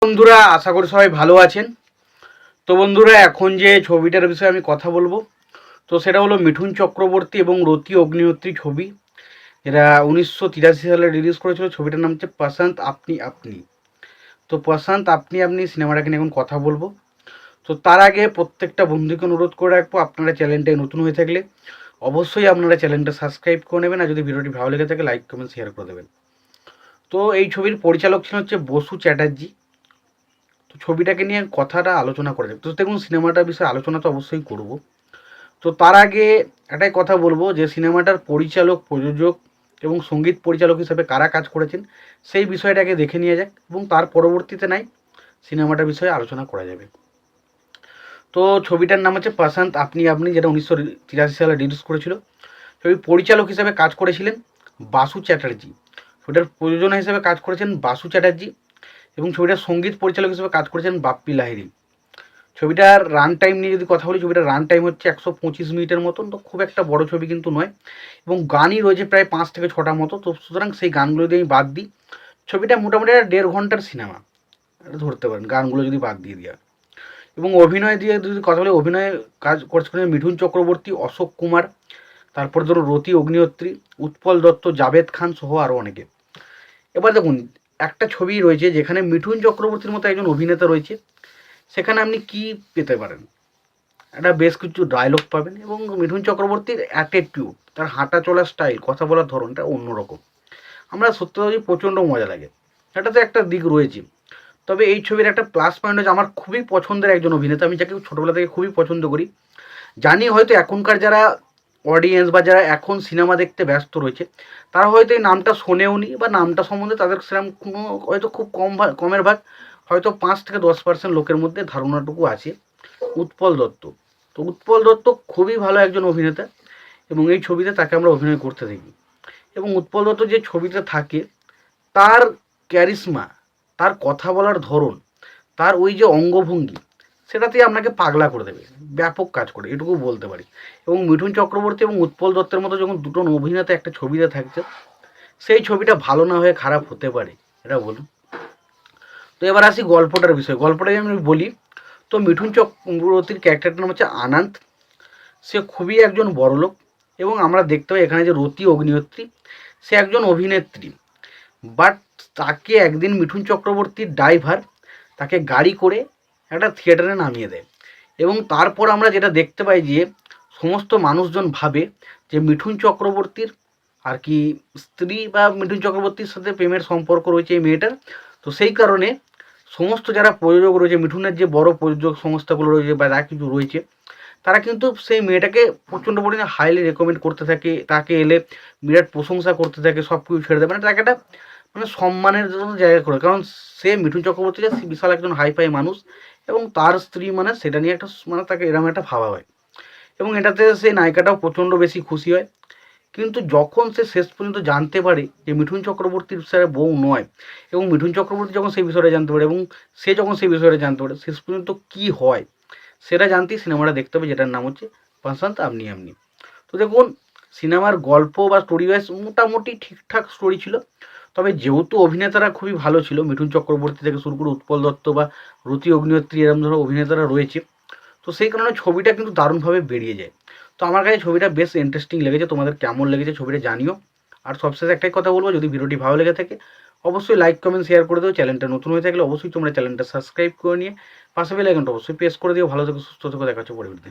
বন্ধুরা, আশা করি সবাই ভালো আছেন। তো বন্ধুরা, এখন যে ছবিটার বিষয়ে আমি কথা বলবো, তো সেটা হলো মিঠুন চক্রবর্তী এবং রতি অগ্নিহোত্রী ছবি। এরা 1983 সালে রিলিজ করেছিল। ছবিটার নাম হচ্ছে পসন্ত আপনি আপনি। তো পসন্ত আপনি আপনি সিনেমাটাকে নিয়ে এখন কথা বলবো। তো তার আগে প্রত্যেকটা বন্ধুকে অনুরোধ করে রাখবো, আপনারা চ্যানেলটায় নতুন হয়ে থাকলে অবশ্যই আপনারা চ্যানেলটা সাবস্ক্রাইব করে নেবেন, আর যদি ভিডিওটি ভালো লেগে থাকে লাইক কমেন্ট শেয়ার করে দেবেন। তো এই ছবির পরিচালক ছিলেন হচ্ছে বসু চ্যাটার্জি। তো ছবিটাকে নিয়ে কথাটা আলোচনা করা যাবে। তো দেখুন, সিনেমাটার বিষয়ে আলোচনা তো অবশ্যই করব। তো তার আগে একটাই কথা বলবো যে সিনেমাটার পরিচালক, প্রযোজক এবং সঙ্গীত পরিচালক হিসেবে কারা কাজ করেছেন সেই বিষয়টাকে দেখে নিয়ে যাক, এবং তার পরবর্তীতে নাই সিনেমাটার বিষয়ে আলোচনা করা যাবে। তো ছবিটার নাম হচ্ছে পসন্ত আপনি আপনি, যেটা 1983 সালে রিলিজ করেছিল। ছবির পরিচালক হিসেবে কাজ করেছিলেন বাসু চ্যাটার্জি। ছবিটার প্রযোজনা হিসেবে কাজ করেছেন বাসু চ্যাটার্জি, এবং ছবিটার সঙ্গীত পরিচালক হিসেবে কাজ করেছেন বাপ্পি লাহিড়ী। ছবিটার রান টাইম নিয়ে যদি কথা বলি, ছবিটার রান টাইম হচ্ছে 125 মিনিটের মতন। তো খুব একটা বড় ছবি কিন্তু নয়, এবং গানই রয়েছে প্রায় 5 থেকে 6টা মতো। তো সুতরাং সেই গানগুলো যদি আমি বাদ দিই, ছবিটা মোটামুটি 1.5 ঘন্টার সিনেমা ধরতে পারেন, গানগুলো যদি বাদ দিয়ে দেওয়া। এবং অভিনয় দিয়ে যদি কথা বলি, অভিনয়ে কাজ করছেন মিঠুন চক্রবর্তী, অশোক কুমার, তারপর ধরো রতি অগ্নিহোত্রী, উৎপল দত্ত, জাভেদ খান সহ আরও অনেকে। এবার দেখুন, একটা ছবি রয়েছে যেখানে মিঠুন চক্রবর্তীর মতো একজন অভিনেতা রয়েছে, সেখানে আপনি কি পেতে পারেন? একটা বেশ কিছু ডায়লগ পাবেন, এবং মিঠুন চক্রবর্তীর অ্যাটিটিউড, তার হাঁটা চলার স্টাইল, কথা বলার ধরনটা অন্যরকম। আমরা সত্যি কথা প্রচণ্ড মজা লাগে। এটাতে একটা দিক রয়েছে। তবে এই ছবির একটা প্লাস পয়েন্ট হচ্ছে, আমার খুবই পছন্দের একজন অভিনেতা, আমি যাকে ছোটোবেলা থেকে খুবই পছন্দ করি। জানি হয়তো এখনকার যারা অডিয়েন্স বা যারা এখন সিনেমা দেখতে ব্যস্ত রয়েছে, তারা হয়তো এই নামটা শোনেওনি, বা নামটা সম্বন্ধে তাদের সেরকম কোনো হয়তো খুব কমের ভাগ, হয়তো 5 থেকে 10% লোকের মধ্যে ধারণাটুকু আছে। উৎপল দত্ত। তো উৎপল দত্ত খুবই ভালো একজন অভিনেতা, এবং এই ছবিতে তাকে আমরা অভিনয় করতে দেখি। এবং উৎপল দত্ত যে ছবিতে থাকে, তার ক্যারিশমা, তার কথা বলার ধরন, তার ওই যে অঙ্গভঙ্গি, সেটাতেই আপনাকে পাগলা করে দেবে, ব্যাপক কাজ করে, এটুকু বলতে পারি। এবং মিঠুন চক্রবর্তী এবং উৎপল দত্তের মতো যখন দুটো অভিনেতা একটা ছবিতে থাকছে, সেই ছবিটা ভালো না হয়ে খারাপ হতে পারে, এটা বলুন। তো এবার আসি গল্পটার বিষয়ে। গল্পটা আমি বলি, তো মিঠুন চক্রবর্তীর ক্যারেক্টারটার নাম হচ্ছে আনন্দ। সে খুবই একজন বড়লোক, এবং আমরা দেখতে পাই এখানে যে রতি অগ্নিহোত্রী, সে একজন অভিনেত্রী। বাট তাকে একদিন মিঠুন চক্রবর্তীর ড্রাইভার তাকে গাড়ি করে একটা থিয়েটারে নামিয়ে দেয়, এবং তারপর আমরা যেটা দেখতে পাই যে সমস্ত মানুষজন ভাবে যে মিঠুন চক্রবর্তীর আর কি স্ত্রী, বা মিঠুন চক্রবর্তীর সাথে প্রেমের সম্পর্ক রয়েছে এই মেয়েটার। তো সেই কারণে সমস্ত যারা প্রযোজক রয়েছে, মিঠুনের যে বড় প্রযোজক সংস্থাগুলো রয়েছে বা যা কিছু রয়েছে, তারা কিন্তু সেই মেয়েটাকে প্রচণ্ড পরিমাণে হাইলি রেকমেন্ড করতে থাকে, তাকে এলে বিরাট প্রশংসা করতে থাকে, সব কিছু ছেড়ে দেয়, মানে তাকে একটা মানে সম্মানের জন্য জায়গা করে। কারণ সে মিঠুন চক্রবর্তী যে বিশাল একজন হাইফাই মানুষ, এবং তার স্ত্রী মানে সেটা নিয়ে একটা মানে তাকে এরকম একটা ভাবা হয়। এবং এটাতে সেই নায়িকাটাও প্রচণ্ড বেশি খুশি হয়। কিন্তু যখন সে শেষ পর্যন্ত জানতে পারে যে মিঠুন চক্রবর্তীর স্যার বউ নয়, এবং মিঠুন চক্রবর্তী যখন সেই বিষয়টা জানতে পারে, এবং সে যখন সেই বিষয়টা জানতে পারে, শেষ পর্যন্ত কী হয় সেটা জানতেই সিনেমাটা দেখতে হবে, যেটার নাম হচ্ছে পসন্ত আপনি আপনি। তো দেখুন, সিনেমার গল্প বা স্টোরি ওয়াইজ মোটামুটি ঠিকঠাক স্টোরি ছিল। তবে যেহেতু অভিনেতারা খুবই ভালো ছিল, মিঠুন চক্রবর্তী থেকে শুরু করে উৎপল দত্ত বা রতি অগ্নিহোত্রী, এরকম ধরনের অভিনেতারা রয়েছে, তো সেই কারণে ছবিটা কিন্তু দারুণভাবে বেরিয়ে যায়। তো আমার কাছে ছবিটা বেশ ইন্টারেস্টিং লেগেছে। তোমাদের কেমন লেগেছে ছবিটা জানিও। আর সবশেষে একটাই কথা বলবো, যদি ভিডিওটি ভালো লেগে থাকে অবশ্যই লাইক কমেন্ট শেয়ার করে দিও। চ্যানেলটা নতুন হয়ে থাকলে অবশ্যই তোমরা চ্যানেলটা সাবস্ক্রাইব করে নিয়ে পাশে বেল আইকনটা অবশ্যই প্রেস করে দিও। ভালো থেকো, সুস্থ থেকো, দেখা হচ্ছে পরবর্তী।